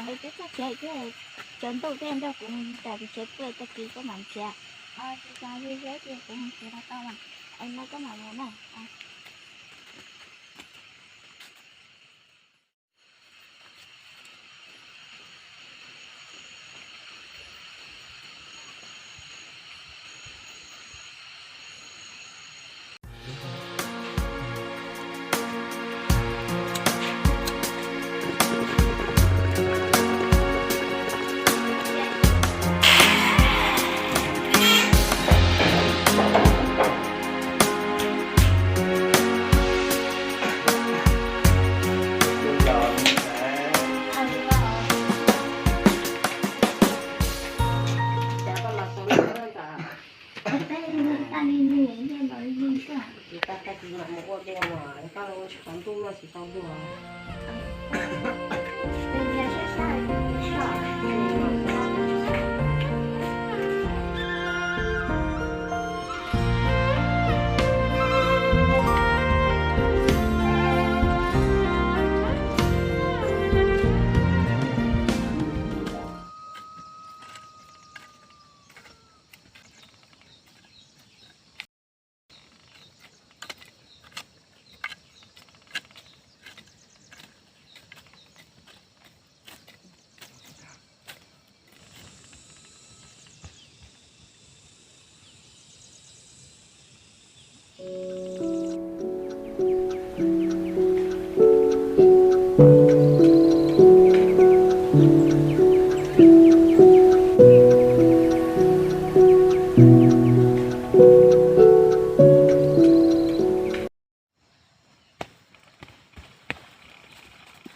Chứ chắc chạy chứ trốn tàu thêm đâu cũng tại vì chết quê ta ký có mảng chè thì cho như thế thì cũng không chỉ là tao mà anh nó có mảng món này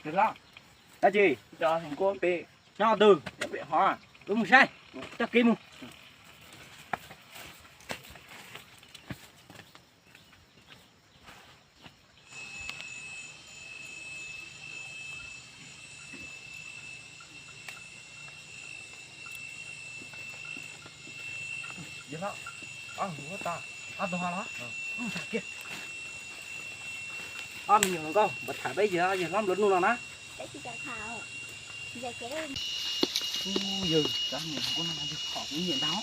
được lắm là gì cho thằng cô bị nhau từ bị hóa đúng sai chắc kim được lắm ngủ ta tôi hoa đó thật kia mình nhiều con bật thải bây giờ lắm lớn luôn đó đấy chị chào thảo giờ cái giờ đó mình không có làm gì khó cũng nhận đó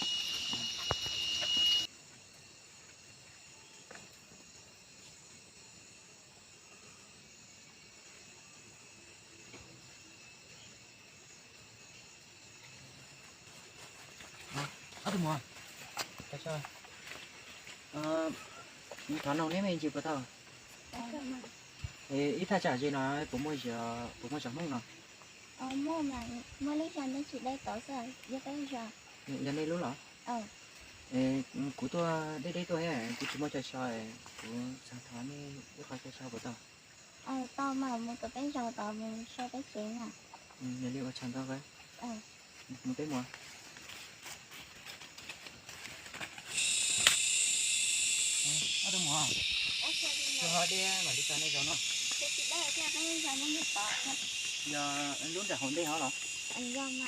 được rồi tại sao thoáng nào ném mình chịu có tao ít thay trả gì nói bố môi chẳng mong nào mua mà mua lấy cho nên chị đây có rồi giờ cái giờ giờ này lúc nào của tôi đây tôi ấy của chỉ mua chơi chơi của sáng tháng này biết coi chơi chơi của tao tao mà một cái bánh rau tao mình sao cái chuyện à giờ liệu có chẳng tao cái một cái mua được mua cho đi mà đi chơi này rồi nó giờ anh muốn đặt hồn đi hả anh dân mà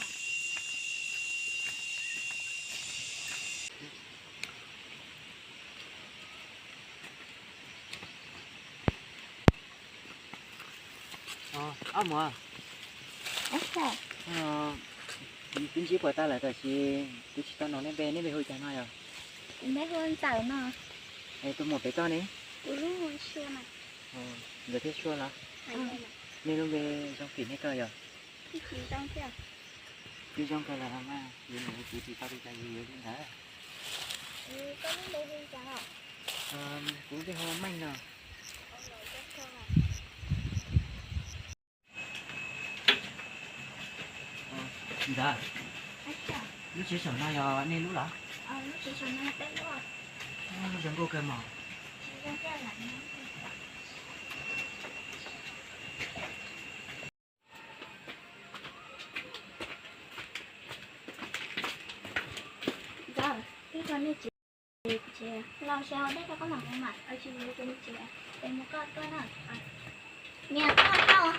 mà sao tính chỉ của ta là tại vì tôi chỉ tao nói nên về hơi chán này à mấy con tàu mà tôi một cái con ấy đúng rồi xưa mà giờ thế xua là nên nó về trong kỷ này cơ giờ cái gì trong kia đi trong cơ là mà nhưng mà chỉ tao đi chơi gì vậy thế có những đây đi chả cũng cái hôm manh nào dạ lúc chỉ sợ này giờ nên lúc đó lúc chỉ sợ này đấy rồi nó chẳng có cái mà cái con này chị lo sao đấy có mặt không mặt ở trên cái chị em một con nào nghe con đâu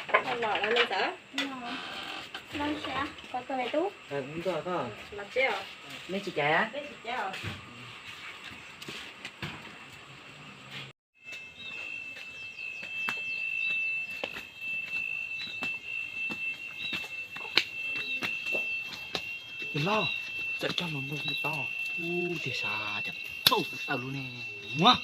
con lọ là lên tớ lo sao có tôi này tú đúng rồi có làm chéo mấy chị chạy á đấy chị chéo Đừng lo, dạy cho nó luôn to. Thì xa chặt bầu tao luôn nè. Mua.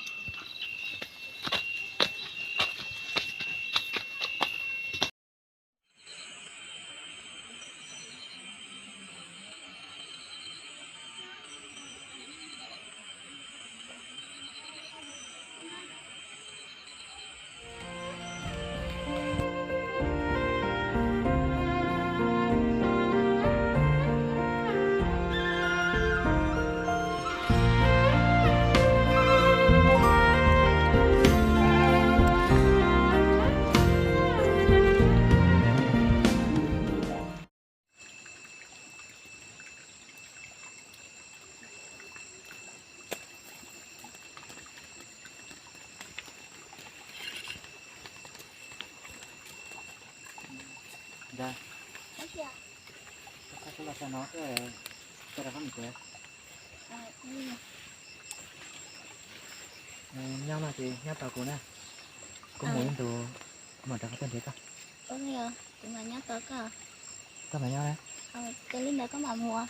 Đây. Đấy chưa? Sao là sao nó cái là có gì kìa? Nhau mà thì nhau tao cũng nè. Có muốn tụ mà tao có tên thế cả. Có nghe tụi mày nhớ tới cả. Tao phải nhau đấy. Cái linh đó có mà mua.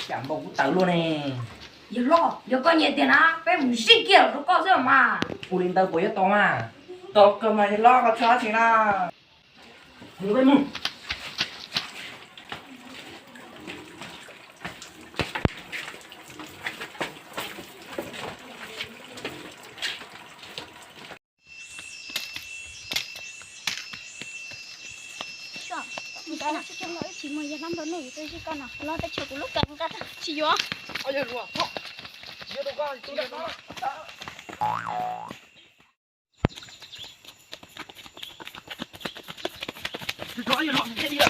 Chạm bầu cũng tự luôn nè. Giờ lo, giờ có nhiều tiền á, phải một xí kiểu nó có rồi mà. Phụ linh tao của to mà. Tao cơ mà thì lo có cho thì là. Không có mừng. Sao? Mình tại nào cho lỗi chỉ 10 giờ 5 đứa này tôi chứ con nào. Lo tới chiều của lúc cần con chỉ vô. Ôi giời luôn. Giờ tôi coi tôi đặt nó. Tôi nói giờ loạn cái gì ạ?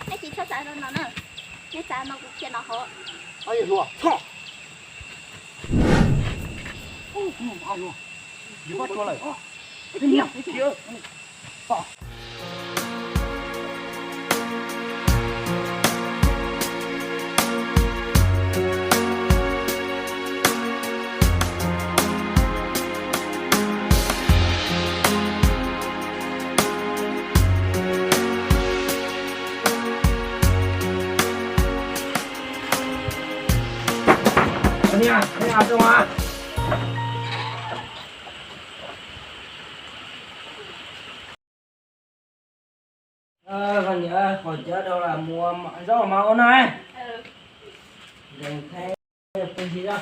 Cái chị sao rồi nó nè. Cái sao nó cũng kia nó hổ. Ôi giời luôn. Thọ. Không luôn. Giờ bắt cho lại. Cái nhiều cái kia. Thọ. Anh à, cho mà. Còn nhớ khỏi chợ đâu là mua rau mà ôn này. Đừng thấy cái gì đâu.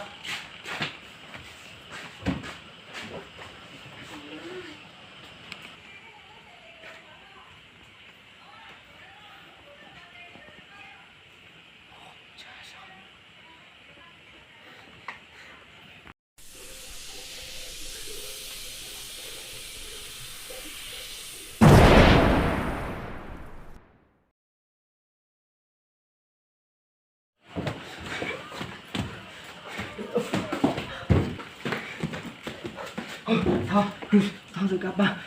Thôi, thôi rồi các bạn.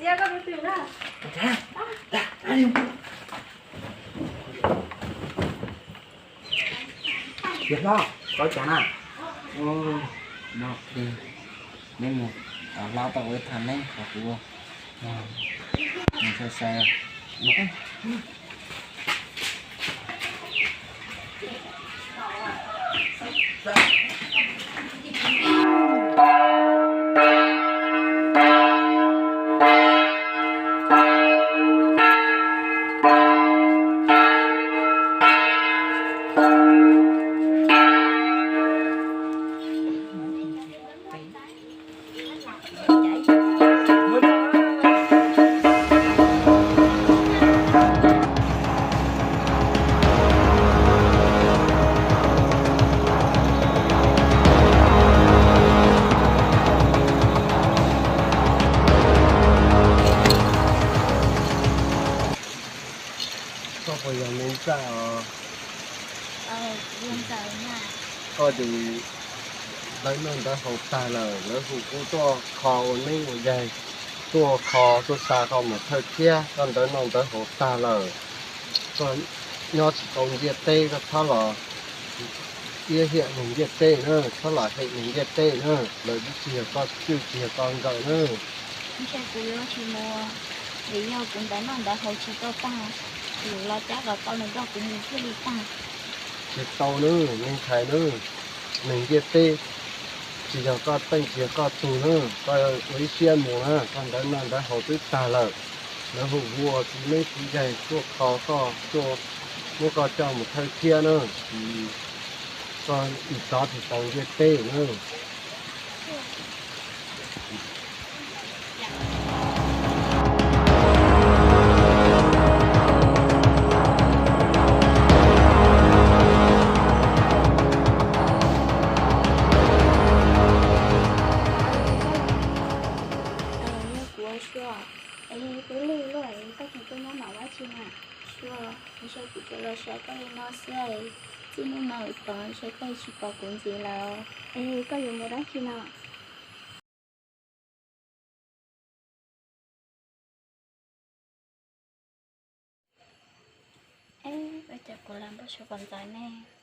Dạ con đi tìm ra. Đi. Biết lo, có chán à? nó đi nên một lao tàu với thằng ấy có cua mình sẽ xe đúng có phải là nên sao riêng tới nha có thì đấy nó đã hộp ta lời nó cũng cũng to kho nên một dây tua kho tua xa không mà thôi kia còn tới nó tới hộp ta lời còn nhớ công việc tê có thao là kia hiện mình việc tê nữa thao là hệ mình việc tê nữa lời đi chia con chưa chia con rồi nữa không sẽ cú lo chỉ mua vì nhau cũng đã nói đã hậu chỉ tao ta thì lo chắc là con mình cho cũng nhiều cái đi ta chỉ tàu nữa nên khai nữa mình việc tê chỉ cho con tên chỉ con tù nữa coi với xe mù nữa còn đấy nó đã hộp tới ta lời nó hụt vua thì mấy cái dây chuột khó có chuột nó có cho một thời kia nữa thì còn ít đó thì còn cái tê nữa như của xưa em cứ lưu lại các thằng tôi nó bảo quá chi mà xưa mình sẽ bị cái lo sợ có nó sẽ chỉ nên nói toàn sẽ có chỉ có cũng gì là em có dùng một đó chi nào em bây giờ cô làm bao nhiêu còn dài nè